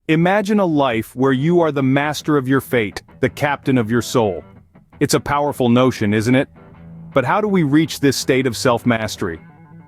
Imagine a life where you are the master of your fate, the captain of your soul. It's a powerful notion, isn't it? But how do we reach this state of self-mastery?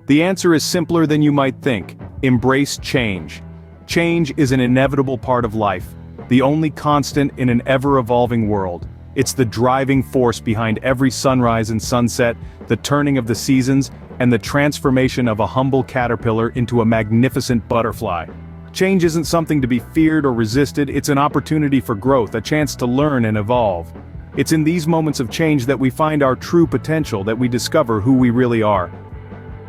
The answer is simpler than you might think. Embrace change. Change is an inevitable part of life, the only constant in an ever-evolving world. It's the driving force behind every sunrise and sunset, the turning of the seasons, and the transformation of a humble caterpillar into a magnificent butterfly. Change isn't something to be feared or resisted, it's an opportunity for growth, a chance to learn and evolve. It's in these moments of change that we find our true potential, that we discover who we really are.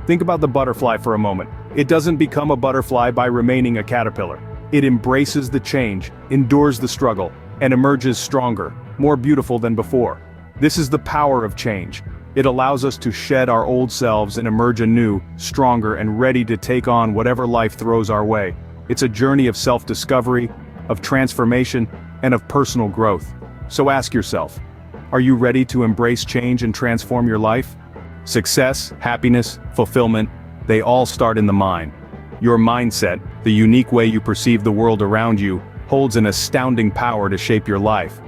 Think about the butterfly for a moment. It doesn't become a butterfly by remaining a caterpillar. It embraces the change, endures the struggle, and emerges stronger, more beautiful than before. This is the power of change. It allows us to shed our old selves and emerge anew, stronger and ready to take on whatever life throws our way. It's a journey of self-discovery, of transformation, and of personal growth. So ask yourself, are you ready to embrace change and transform your life? Success, happiness, fulfillment, they all start in the mind. Your mindset, the unique way you perceive the world around you, holds an astounding power to shape your life.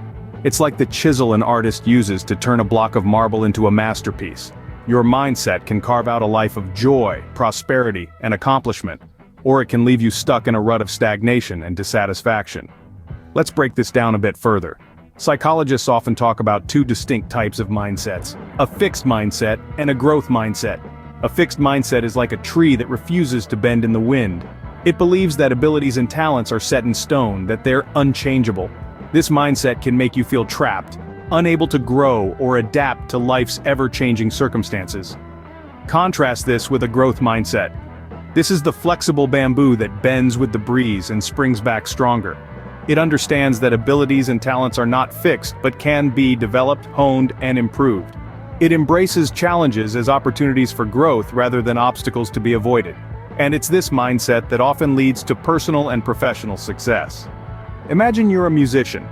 It's like the chisel an artist uses to turn a block of marble into a masterpiece. Your mindset can carve out a life of joy, prosperity, and accomplishment, or it can leave you stuck in a rut of stagnation and dissatisfaction. Let's break this down a bit further. Psychologists often talk about two distinct types of mindsets: a fixed mindset and a growth mindset. A fixed mindset is like a tree that refuses to bend in the wind. It believes that abilities and talents are set in stone, that they're unchangeable. This mindset can make you feel trapped, unable to grow or adapt to life's ever-changing circumstances. Contrast this with a growth mindset. This is the flexible bamboo that bends with the breeze and springs back stronger. It understands that abilities and talents are not fixed but can be developed, honed, and improved. It embraces challenges as opportunities for growth rather than obstacles to be avoided. And it's this mindset that often leads to personal and professional success. Imagine you're a musician.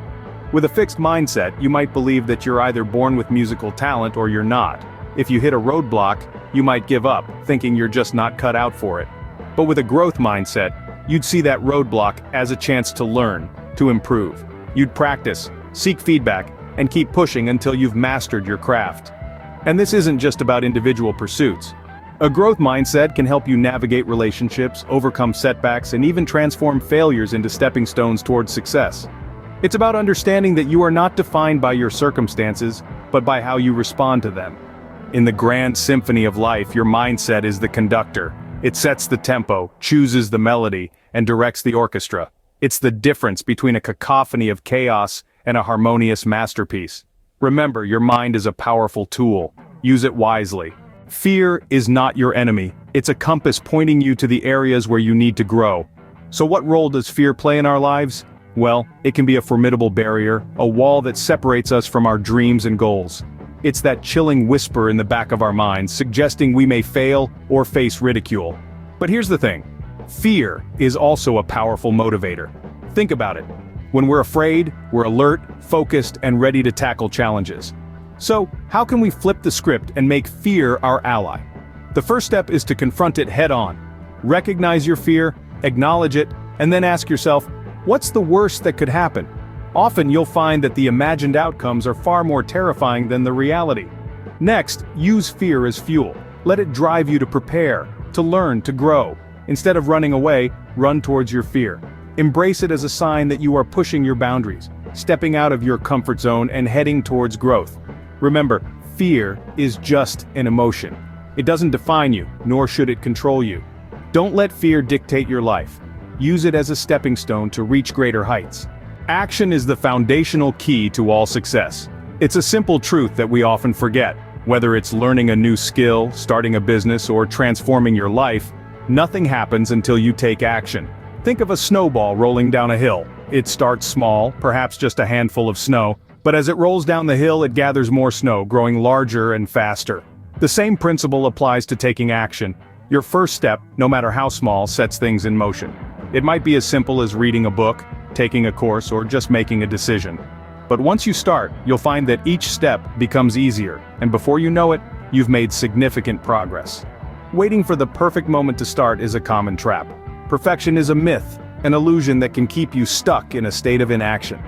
With a fixed mindset, you might believe that you're either born with musical talent or you're not. If you hit a roadblock, you might give up, thinking you're just not cut out for it. But with a growth mindset, you'd see that roadblock as a chance to learn, to improve. You'd practice, seek feedback, and keep pushing until you've mastered your craft. And this isn't just about individual pursuits. A growth mindset can help you navigate relationships, overcome setbacks, and even transform failures into stepping stones towards success. It's about understanding that you are not defined by your circumstances, but by how you respond to them. In the grand symphony of life, your mindset is the conductor. It sets the tempo, chooses the melody, and directs the orchestra. It's the difference between a cacophony of chaos and a harmonious masterpiece. Remember, your mind is a powerful tool. Use it wisely. Fear is not your enemy. It's a compass pointing you to the areas where you need to grow. So what role does fear play in our lives? Well, it can be a formidable barrier, a wall that separates us from our dreams and goals. It's that chilling whisper in the back of our minds, suggesting we may fail or face ridicule. But here's the thing. Fear is also a powerful motivator. Think about it. When we're afraid, we're alert, focused, and ready to tackle challenges. So, how can we flip the script and make fear our ally? The first step is to confront it head-on. Recognize your fear, acknowledge it, and then ask yourself, what's the worst that could happen? Often you'll find that the imagined outcomes are far more terrifying than the reality. Next, use fear as fuel. Let it drive you to prepare, to learn, to grow. Instead of running away, run towards your fear. Embrace it as a sign that you are pushing your boundaries, stepping out of your comfort zone and heading towards growth. Remember, fear is just an emotion. It doesn't define you, nor should it control you. Don't let fear dictate your life. Use it as a stepping stone to reach greater heights. Action is the foundational key to all success. It's a simple truth that we often forget. Whether it's learning a new skill, starting a business, or transforming your life, nothing happens until you take action. Think of a snowball rolling down a hill. It starts small, perhaps just a handful of snow, but as it rolls down the hill it gathers more snow, growing larger and faster. The same principle applies to taking action. Your first step, no matter how small, sets things in motion. It might be as simple as reading a book, taking a course, or just making a decision. But once you start, you'll find that each step becomes easier, and before you know it, you've made significant progress. Waiting for the perfect moment to start is a common trap. Perfection is a myth. an illusion that can keep you stuck in a state of inaction.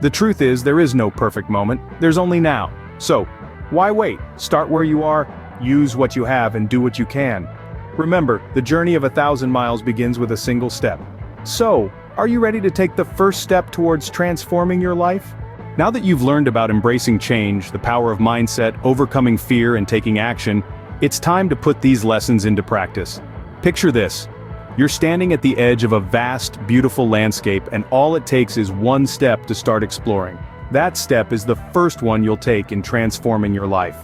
The truth is, there is no perfect moment, there's only now. So, why wait? Start where you are, use what you have, and do what you can. Remember, the journey of 1,000 miles begins with a single step. So, are you ready to take the first step towards transforming your life? Now that you've learned about embracing change, the power of mindset, overcoming fear, and taking action, it's time to put these lessons into practice. Picture this. You're standing at the edge of a vast, beautiful landscape, and all it takes is one step to start exploring. That step is the first one you'll take in transforming your life.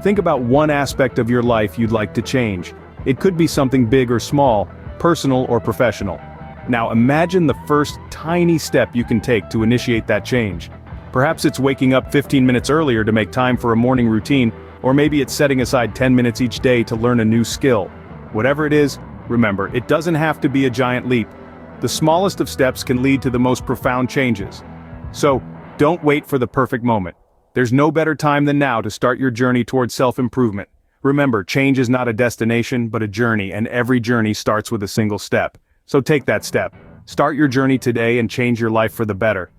Think about one aspect of your life you'd like to change. It could be something big or small, personal or professional. Now imagine the first tiny step you can take to initiate that change. Perhaps it's waking up 15 minutes earlier to make time for a morning routine, or maybe it's setting aside 10 minutes each day to learn a new skill. Whatever it is, remember, it doesn't have to be a giant leap. The smallest of steps can lead to the most profound changes. So, don't wait for the perfect moment. There's no better time than now to start your journey towards self-improvement. Remember, change is not a destination, but a journey, and every journey starts with a single step. So take that step. Start your journey today and change your life for the better.